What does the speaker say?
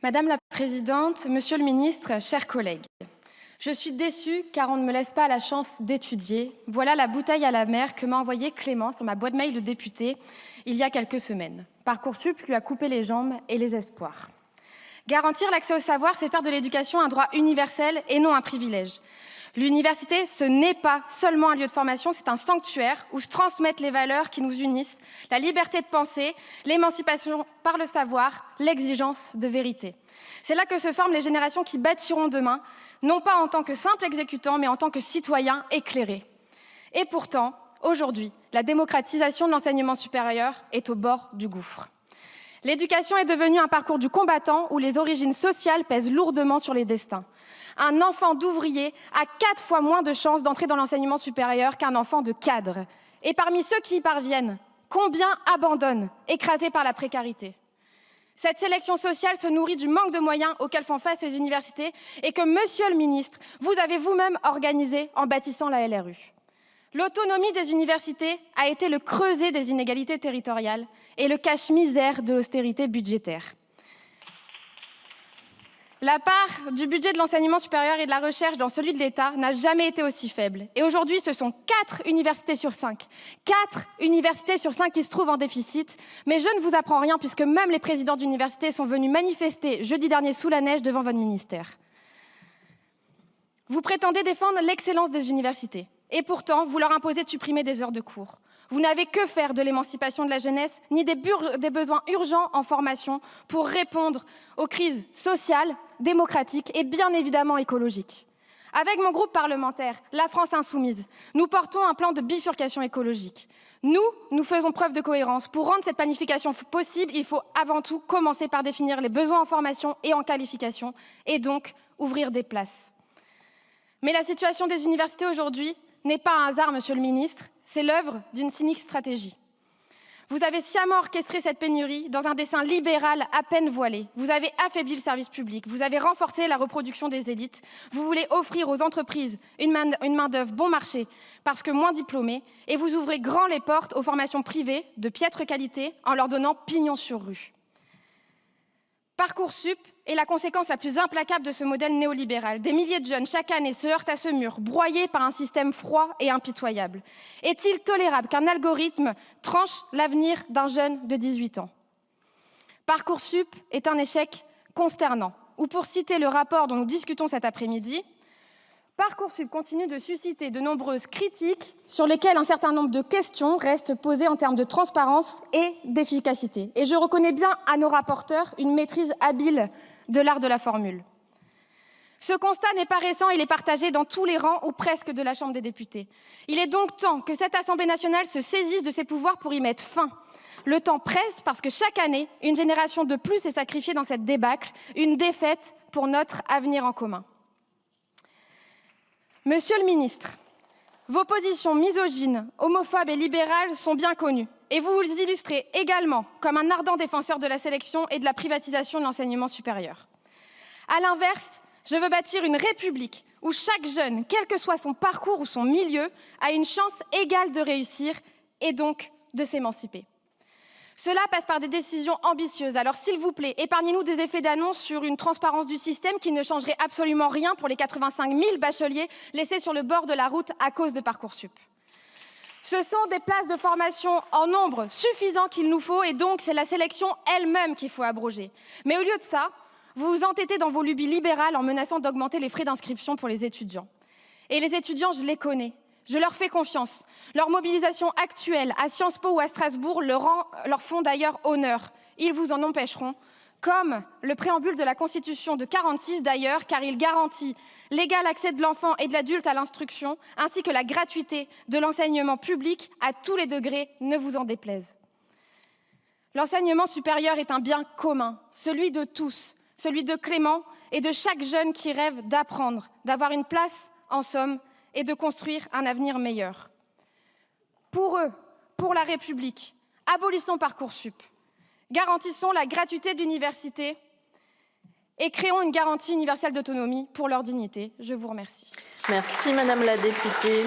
Madame la présidente, monsieur le ministre, chers collègues, je suis déçue car on ne me laisse pas la chance d'étudier. Voilà la bouteille à la mer que m'a envoyée Clément sur ma boîte mail de député il y a quelques semaines. Parcoursup lui a coupé les jambes et les espoirs. Garantir l'accès au savoir, c'est faire de l'éducation un droit universel et non un privilège. L'université, ce n'est pas seulement un lieu de formation, c'est un sanctuaire où se transmettent les valeurs qui nous unissent, la liberté de penser, l'émancipation par le savoir, l'exigence de vérité. C'est là que se forment les générations qui bâtiront demain, non pas en tant que simples exécutants, mais en tant que citoyens éclairés. Et pourtant, aujourd'hui, la démocratisation de l'enseignement supérieur est au bord du gouffre. L'éducation est devenue un parcours du combattant où les origines sociales pèsent lourdement sur les destins. Un enfant d'ouvrier a 4 fois moins de chances d'entrer dans l'enseignement supérieur qu'un enfant de cadre. Et parmi ceux qui y parviennent, combien abandonnent, écrasés par la précarité? Cette sélection sociale se nourrit du manque de moyens auxquels font face les universités et que, monsieur le ministre, vous avez vous-même organisé en bâtissant la LRU. L'autonomie des universités a été le creuset des inégalités territoriales et le cache-misère de l'austérité budgétaire. La part du budget de l'enseignement supérieur et de la recherche dans celui de l'État n'a jamais été aussi faible. Et aujourd'hui, ce sont 4 universités sur 5. 4 universités sur 5 qui se trouvent en déficit. Mais je ne vous apprends rien puisque même les présidents d'université sont venus manifester jeudi dernier sous la neige devant votre ministère. Vous prétendez défendre l'excellence des universités. Et pourtant, vous leur imposez de supprimer des heures de cours. Vous n'avez que faire de l'émancipation de la jeunesse, ni des besoins urgents en formation pour répondre aux crises sociales, démocratiques et bien évidemment écologiques. Avec mon groupe parlementaire, La France Insoumise, nous portons un plan de bifurcation écologique. Nous faisons preuve de cohérence. Pour rendre cette planification possible, il faut avant tout commencer par définir les besoins en formation et en qualification, et donc ouvrir des places. Mais la situation des universités aujourd'hui n'est pas un hasard, monsieur le ministre, c'est l'œuvre d'une cynique stratégie. Vous avez sciemment orchestré cette pénurie dans un dessein libéral à peine voilé. Vous avez affaibli le service public, vous avez renforcé la reproduction des élites, vous voulez offrir aux entreprises une main-d'œuvre bon marché parce que moins diplômée, et vous ouvrez grand les portes aux formations privées de piètre qualité en leur donnant pignon sur rue. Parcoursup est la conséquence la plus implacable de ce modèle néolibéral. Des milliers de jeunes, chaque année, se heurtent à ce mur, broyés par un système froid et impitoyable. Est-il tolérable qu'un algorithme tranche l'avenir d'un jeune de 18 ans? Parcoursup est un échec consternant. Ou pour citer le rapport dont nous discutons cet après-midi, Parcoursup continue de susciter de nombreuses critiques sur lesquelles un certain nombre de questions restent posées en termes de transparence et d'efficacité. Et je reconnais bien à nos rapporteurs une maîtrise habile de l'art de la formule. Ce constat n'est pas récent, il est partagé dans tous les rangs ou presque de la Chambre des députés. Il est donc temps que cette Assemblée nationale se saisisse de ses pouvoirs pour y mettre fin. Le temps presse parce que chaque année, une génération de plus est sacrifiée dans cette débâcle, une défaite pour notre avenir en commun. Monsieur le ministre, vos positions misogynes, homophobes et libérales sont bien connues. Et vous vous illustrez également comme un ardent défenseur de la sélection et de la privatisation de l'enseignement supérieur. À l'inverse, je veux bâtir une république où chaque jeune, quel que soit son parcours ou son milieu, a une chance égale de réussir et donc de s'émanciper. Cela passe par des décisions ambitieuses. Alors, s'il vous plaît, épargnez-nous des effets d'annonce sur une transparence du système qui ne changerait absolument rien pour les 85 000 bacheliers laissés sur le bord de la route à cause de Parcoursup. Ce sont des places de formation en nombre suffisant qu'il nous faut et donc c'est la sélection elle-même qu'il faut abroger. Mais au lieu de ça, vous vous entêtez dans vos lubies libérales en menaçant d'augmenter les frais d'inscription pour les étudiants. Et les étudiants, je les connais. Je leur fais confiance. Leur mobilisation actuelle à Sciences Po ou à Strasbourg leur font d'ailleurs honneur. Ils vous en empêcheront, comme le préambule de la Constitution de 1946 d'ailleurs, car il garantit l'égal accès de l'enfant et de l'adulte à l'instruction, ainsi que la gratuité de l'enseignement public à tous les degrés, ne vous en déplaise. L'enseignement supérieur est un bien commun, celui de tous, celui de Clément et de chaque jeune qui rêve d'apprendre, d'avoir une place, en somme, et de construire un avenir meilleur. Pour eux, pour la République, abolissons Parcoursup, garantissons la gratuité de l'université et créons une garantie universelle d'autonomie pour leur dignité. Je vous remercie. Merci Madame la députée.